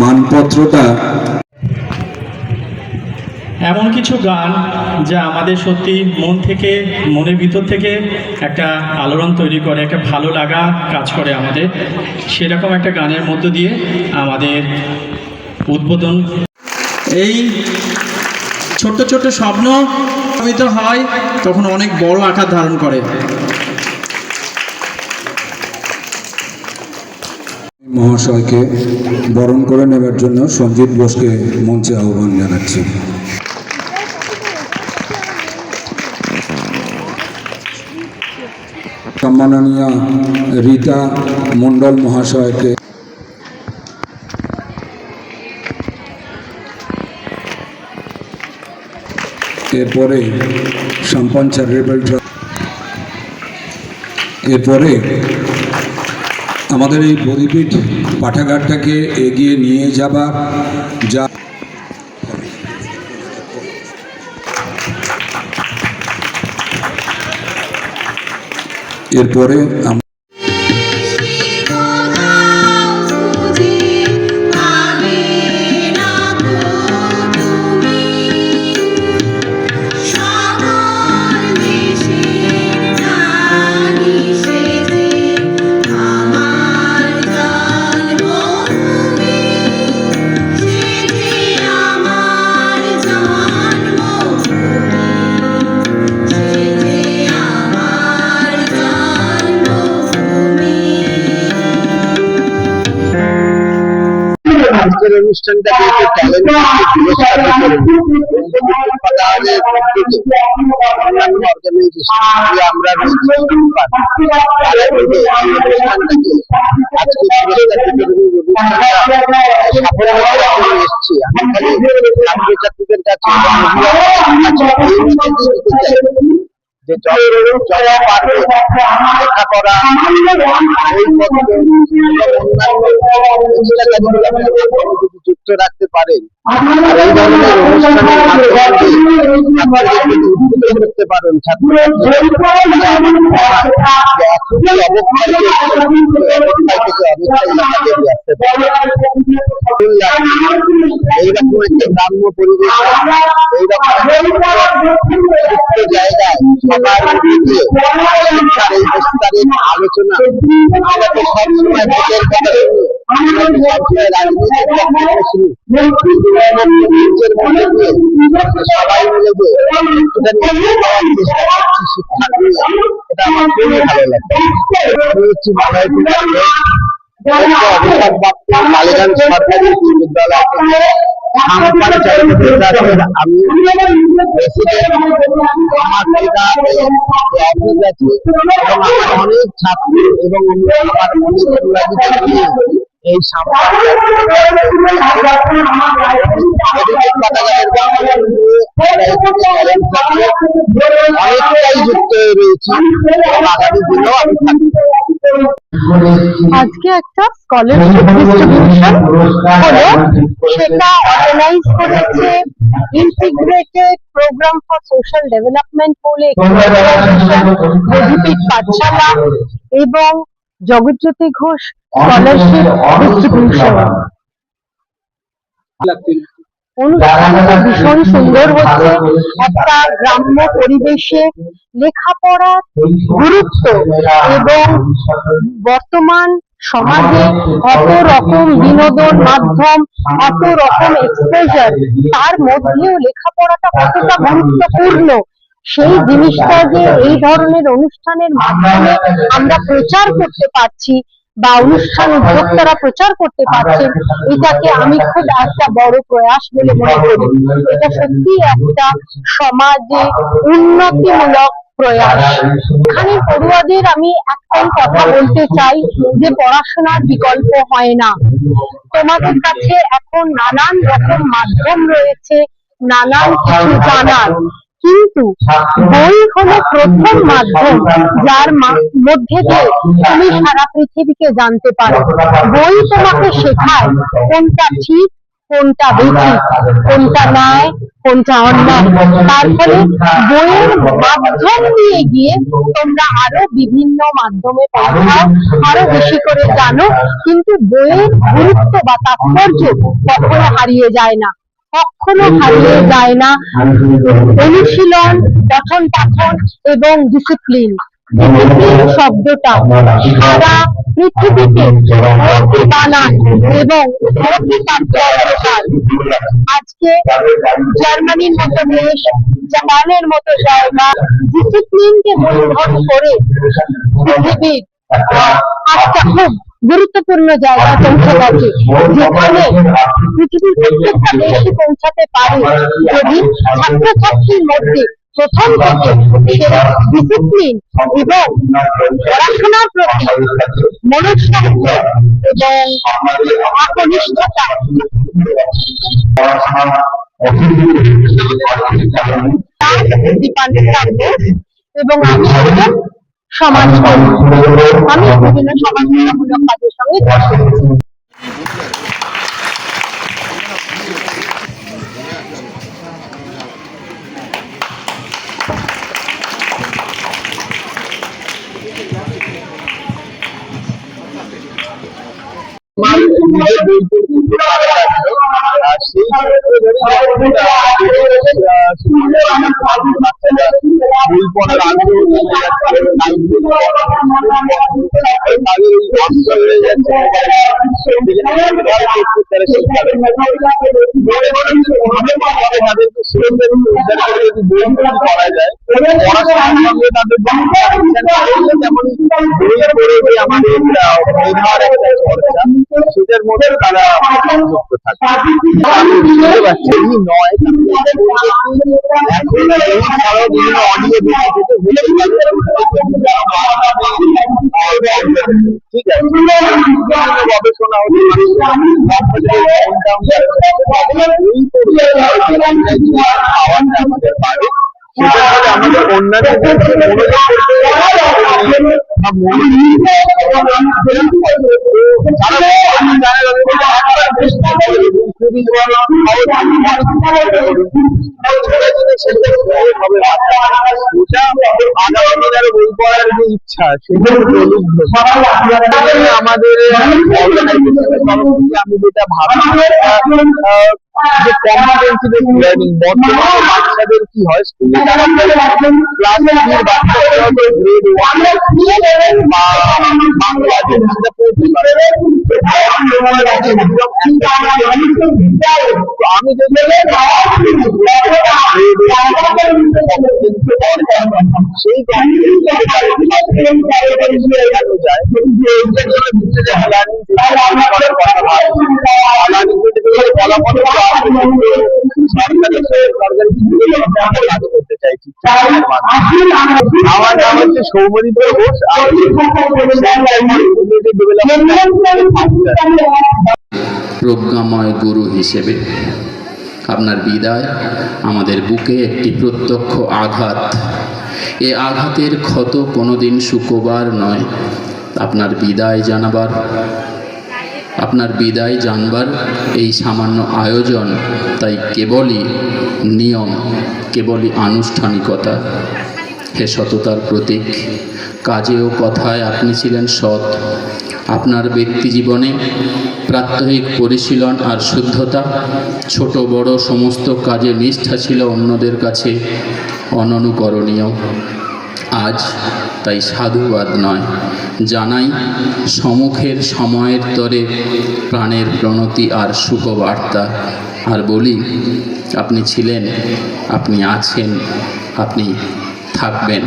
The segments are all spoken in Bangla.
মানপত্রটা এমন কিছু গান যা আমাদের সত্যি মনের ভিতর থেকে একটা আলোড়ন তৈরি করে, একটা ভালো লাগা কাজ করে আমাদের। সেরকম একটা গানের মধ্য দিয়ে আমাদের উদ্বোধন। এই ছোট্ট ছোট্ট স্বপ্ন হয়, তখন অনেক বড় আকার ধারণ করে। মহাশয়কে বরণ করে নেবার জন্য সঞ্জিত বোসকে মঞ্চে আহ্বান জানাচ্ছি। সম্মাননীয় রীতা মণ্ডল মহাশয়কে এরপরে সম্পন্ন চ্যারিটেবল ট্রাস্ট, এরপরে আমাদের এই বদিপীঠ পাঠাগারটাকে এগিয়ে নিয়ে যাবার যা এরপরে আজকের অনুষ্ঠানটাকে ছাত্রছাত্রীদের কাছে যে লেখাপড়া যুক্ত রাখতে পারেন, এই ধরনের অনুষ্ঠানের করতে পারেন। এইরকম একটা গ্রাম্য পরিবেশ, এইরকম জায়গায় সবার শিক্ষার এই বিস্তারিত আলোচনা আমরা তো সবসময় ভোটের কথা সবসময় রাজনীতির সবাই মিলে যে চেষ্টা করছি শিক্ষা নিয়ে, এটা আমার খুবই ভালো লাগে। আমি হচ্ছি মালিগঞ্জ সরকারি বিদ্যালয় থেকে আমি প্রেসিডেন্ট। আমার অফিস আছে এবং আমার অনেক ছাত্র এবং আমার অনেক এই অনেকটাই যুক্ত হয়ে রয়েছি এবং আগামী দিনেও আমি থাকবো। আজকে একটা স্কলারশিপ ডিস্ট্রিবিউশন হলো, সেটা অর্গানাইজ করেছে integrated program for social development বলে বদিপীঠ পাঠশালা এবং জগৎজ্যোতি ঘোষ স্কলারশিপ ডিস্ট্রিবিউশন। অনুষ্ঠানটা ভীষণ সুন্দর হচ্ছে। একটা গ্রাম্য পরিবেশে লেখাপড়ার গুরুত্ব এবং বর্তমান সমাজে কত রকম বিনোদন মাধ্যম, কত রকম এক্সপোজার, তার মধ্যেও লেখাপড়াটা কতটা গুরুত্বপূর্ণ, সেই জিনিসটা যে এই ধরনের অনুষ্ঠানের মাধ্যমে আমরা প্রচার করতে পারছি বা অনুষ্ঠান উদ্যোক্তারা প্রচার করতে পারছেন, এটাকে আমি খুব একটা বড় প্রয়াস বলে মনে করি। এটা সত্যি একটা সমাজে উন্নতিমূলক প্রয়াস। এখানে পড়ুয়াদের আমি একটাই কথা বলতে চাই যে পড়াশোনার বিকল্প হয় না। তোমাদের কাছে এখন নানান রকম মাধ্যম রয়েছে নানান কিছু জানার, কিন্তু বই হলো প্রথম মাধ্যম যার মধ্যে দিয়ে তুমি সারা পৃথিবীকে জানতে পারো। বই তোমাকে শেখায় কোনটা ঠিক কোনটা বেঠিক, কোনটা ন্যায়, কোনটা অন্যায়। তার ফলে বইয়ের মাধ্যম দিয়ে গিয়ে তোমরা আরো বিভিন্ন মাধ্যমে পড়াও, আরো বেশি করে জানো, কিন্তু বইয়ের গুরুত্ব বা তাৎপর্য কখনো হারিয়ে যায় না, কখনো হারিয়ে যায় না। অনুশীলন, পঠন পাঠন এবং ডিসিপ্লিন, ডিসিপ্লিন শব্দটা সারা পৃথিবীতে বানান এবং আজকে জার্মানির মতো দেশ, জাপানের মতো জায়গা ডিসিপ্লিনকে মূলধন করে পৃথিবীর একটা খুব গুরুত্বপূর্ণ জায়গা পৌঁছে গেছে, যেখানে পৃথিবীর প্রত্যেকটা দেশে পৌঁছাতে পারে যদি ছাত্রছাত্রীর মধ্যে প্রথম থেকে ডিসিপ্লিন এবং পড়াশোনার প্রতি মনোসংযোগ এবং একনিষ্ঠতা। দীপান্বিতা ঘোষ এবং আমি একজন সমাজকর্মী। আমি বিভিন্ন সমাজসেবামূলক কাজের সঙ্গে যুক্ত। সেটার মধ্যে তারা যুক্ত থাকে বুঝতে পারছি নয় এখন বিভিন্ন অডিও ঠিক আছে গবেষণা আমাদের পারে সেটা আমাদের বই পড়ার যে ইচ্ছা সেটা আমাদের আমি যেটা ভাবি যে কম্পিটেন্সি বেসড লার্নিং বর্তমানে বাচ্চাদের কি হয় স্কুলে ক্লাস 3 বাচ্চারা গ্রেড 1 বা বাংলা যেটা পড়তে পারে আমি যদি সেই করতে চাইছি। আমার নাম হচ্ছে সৌমদীপ ঘোষ। প্রজ্ঞাময় গুরু হিসেবে আপনার বিদায় আমাদের বুকে একটি প্রত্যক্ষ আঘাত। এ আঘাতের ক্ষত কোনোদিন শুকোবার নয়। আপনার বিদায় জানবার এই সামান্য আয়োজন তাই কেবলই নিয়ম, কেবলই আনুষ্ঠানিকতা। হে সততার প্রতীক, কাজে ও কথায় আপনি ছিলেন সৎ। আপনার ব্যক্তি জীবনে প্রাত্যহিক পরিশীলন আর শুদ্ধতা, ছোট বড় সমস্ত কাজে নিষ্ঠা ছিল অন্যদের কাছে অননুকরণীয়। আজ তাই সাধুবাদ নয়, জানাই সম্মুখের সময়ের তরে প্রাণের প্রণতি আর শুভবার্তা। আর বলি, আপনি ছিলেন, আপনি আছেন, আপনি থাকবেন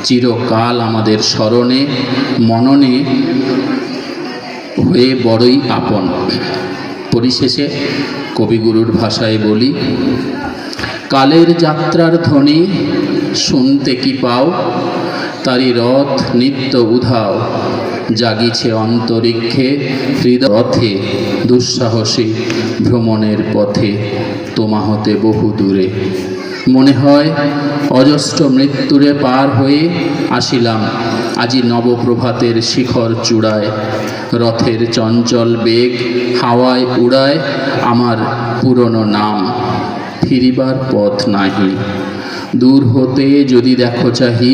চিরকাল আমাদের স্মরণে মননে হয়ে বড়ই আপন। পরিশেষে কবিগুরুর ভাষায় বলি, কালের যাত্রার ধ্বনি শুনতে কি পাও, তারি রথ নিত্য উধাও। জাগিছে অন্তরিক্ষে হৃদয় রথে, দুঃসাহসী ভ্রমণের পথে তোমা হতে বহু দূরে। মনে হয় অজস্র মৃত্যুরে পার হয়ে আসিলাম আজি নবপ্রভাতের শিখর চূড়ায়। রথের চঞ্চল বেগ হাওয়ায় উড়ায় আমার পুরনো নাম, ফিরিবার পথ নাহি। দূর হতে যদি দেখো চাহি,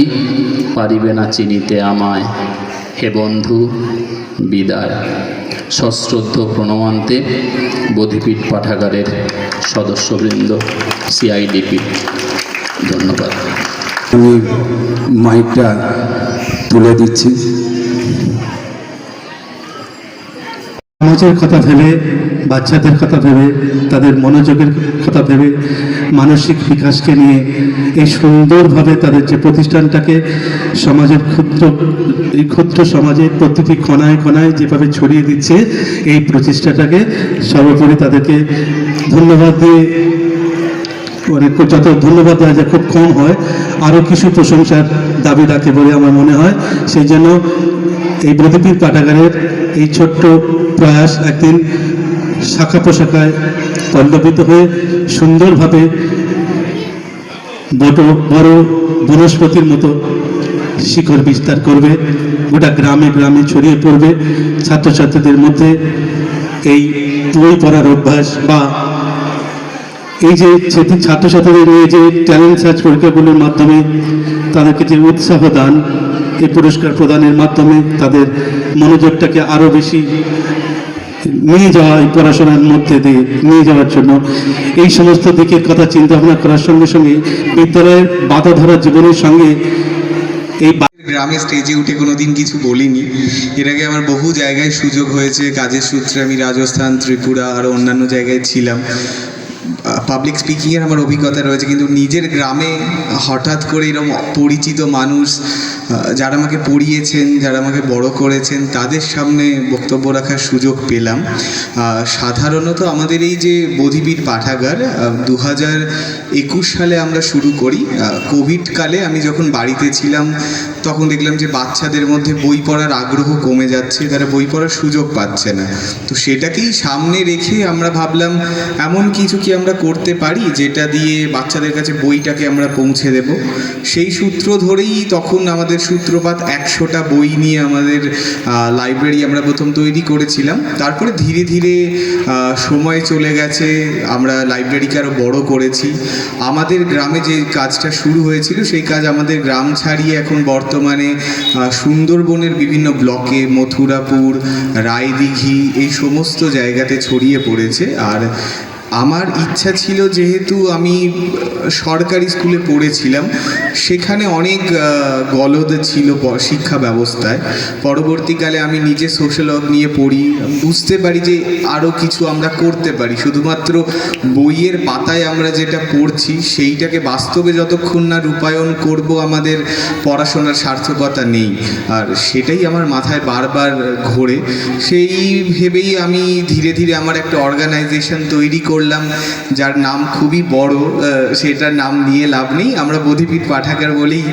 পারিবে না চিনিতে আমায়। হে বন্ধু, বিদায়। সশ্রদ্ধ প্রণমান্তে বোধিপীঠ পাঠাগারের সদস্যবৃন্দ, CIDP। ধন্যবাদ। আমি মাইকটা তুলে দিচ্ছি। সমাজের কথা ভেবে, বাচ্চাদের কথা ভেবে, তাদের মনোযোগের কথা ভেবে, মানসিক বিকাশকে নিয়ে এই সুন্দরভাবে তাদের যে প্রতিষ্ঠানটাকে সমাজের এই ক্ষুদ্র সমাজের প্রতিটি কোনায় কোনায় যেভাবে ছড়িয়ে দিচ্ছে, এই প্রচেষ্টাটাকে সর্বোপরি তাদেরকে ধন্যবাদ দিয়ে, যত ধন্যবাদ দেওয়া যায় খুব কম হয়, আরও কিছু প্রশংসার দাবি রাখে বলে আমার মনে হয়। সেই জন্য এই বোধিপীঠ পাঠাগারের এই ছোট্ট প্রয়াস একদিন শাখা প্রশাখায় পল্লবিত হয়ে সুন্দরভাবে বড় বনস্পতির মতো শিকড় বিস্তার করবে, গোটা গ্রামে গ্রামে ছড়িয়ে পড়বে। ছাত্রছাত্রীদের মধ্যে এই বই পড়ার অভ্যাস বা এই যে ছাত্রছাত্রীদের নিয়ে যে ট্যালেন্ট সার্চ পরীক্ষাগুলোর মাধ্যমে তাদেরকে যে উৎসাহ দান, এই পুরস্কার প্রদানের মাধ্যমে তাদের মনোযোগটাকে আরও বেশি নিয়ে যাওয়া, এই পড়াশোনার মধ্যে দিয়ে নিয়ে যাওয়ার জন্য এই সমস্ত দিকের কথা চিন্তা ভাবনা করার সঙ্গে সঙ্গে বিদ্যালয়ের বাধা ধরা জীবনের সঙ্গে এই গ্রামে স্টেজে উঠে কোনোদিন কিছু বলিনি। এর আগে আমার বহু জায়গায় সুযোগ হয়েছে, কাজের সূত্রে আমি রাজস্থান, ত্রিপুরা আরও অন্যান্য জায়গায় ছিলাম। পাবলিক স্পিকিংয়ের আমার অভিজ্ঞতা রয়েছে, কিন্তু নিজের গ্রামে হঠাৎ করে এরকম পরিচিত মানুষ যারা আমাকে পড়িয়েছেন, যারা আমাকে বড় করেছেন, তাদের সামনে বক্তব্য রাখার সুযোগ পেলাম। সাধারণত আমাদের এই যে বোধিপীঠ পাঠাগার 2021 সালে আমরা শুরু করি। কোভিডকালে আমি যখন বাড়িতে ছিলাম তখন দেখলাম যে বাচ্চাদের মধ্যে বই পড়ার আগ্রহ কমে যাচ্ছে, তারা বই পড়ার সুযোগ পাচ্ছে না। তো সেটাকেই সামনে রেখে আমরা ভাবলাম এমন কিছু কি আমরা করতে পারি যেটা দিয়ে বাচ্চাদের কাছে বইটাকে আমরা পৌঁছে দেব। সেই সূত্র ধরেই তখন আমাদের সূত্রপাত 100টা বই নিয়ে আমাদের লাইব্রেরি আমরা প্রথম তৈরি করেছিলাম। তারপরে ধীরে ধীরে সময় চলে গেছে, আমরা লাইব্রেরিকে আরও বড় করেছি। আমাদের গ্রামে যে কাজটা শুরু হয়েছিল সেই কাজ আমাদের গ্রাম ছাড়িয়ে এখন বর্তমানে সুন্দরবনের বিভিন্ন ব্লকে, মথুরাপুর, রায়দিঘি, এই সমস্ত জায়গাতে ছড়িয়ে পড়েছে। আর আমার ইচ্ছা ছিল, যেহেতু আমি সরকারি স্কুলে পড়েছিলাম, সেখানে অনেক গলদ ছিল শিক্ষা ব্যবস্থায়। পরবর্তীকালে আমি নিজে সোশ্যাল ওয়ার্ক নিয়ে পড়ি, বুঝতে পারি যে আরও কিছু আমরা করতে পারি। শুধুমাত্র বইয়ের পাতায় আমরা যেটা পড়ছি সেইটাকে বাস্তবে যতক্ষণ না রূপায়ণ করব, আমাদের পড়াশোনার সার্থকতা নেই। আর সেটাই আমার মাথায় বারবার ঘোরে। সেই ভেবেই আমি ধীরে ধীরে আমার একটা অর্গানাইজেশন তৈরি করলাম, যার নাম খুবই বড়, সেটার নাম নিয়ে লাভ নেই। আমরা বোধিপীঠ পাঠাগার বলেই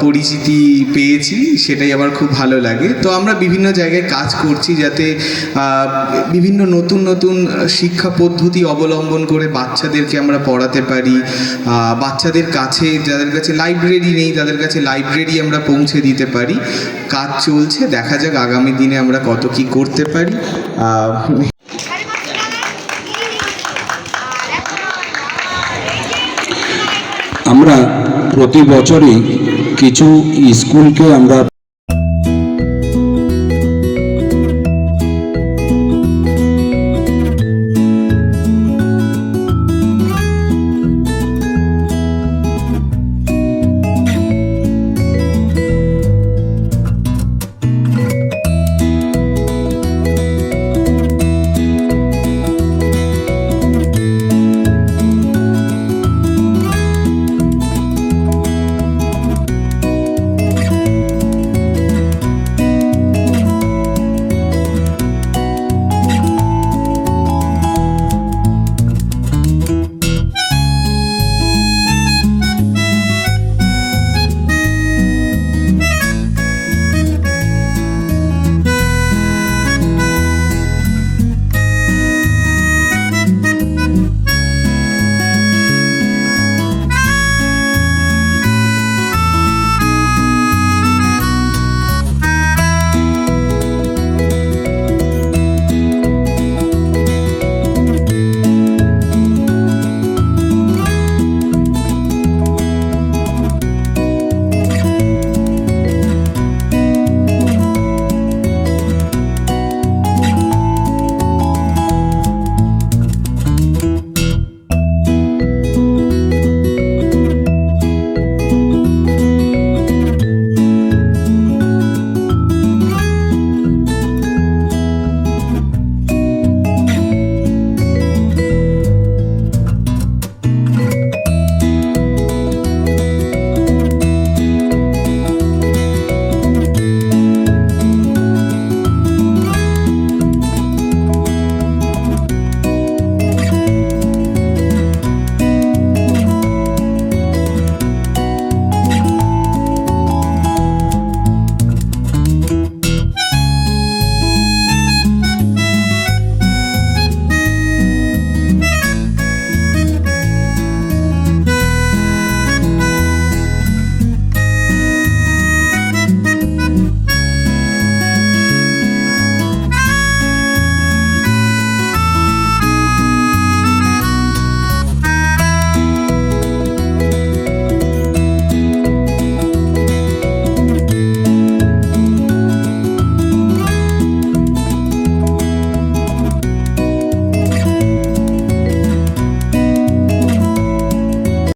পরিচিতি পেয়েছি, সেটাই আমার খুব ভালো লাগে। তো আমরা বিভিন্ন জায়গায় কাজ করছি যাতে বিভিন্ন নতুন নতুন শিক্ষা পদ্ধতি অবলম্বন করে বাচ্চাদেরকে আমরা পড়াতে পারি। বাচ্চাদের কাছে, যাদের কাছে লাইব্রেরি নেই, তাদের কাছে লাইব্রেরি আমরা পৌঁছে দিতে পারি। কাজ চলছে, দেখা যাক আগামী দিনে আমরা কত কি করতে পারি। আমরা প্রতি বছরই কিছু স্কুলকে আমরা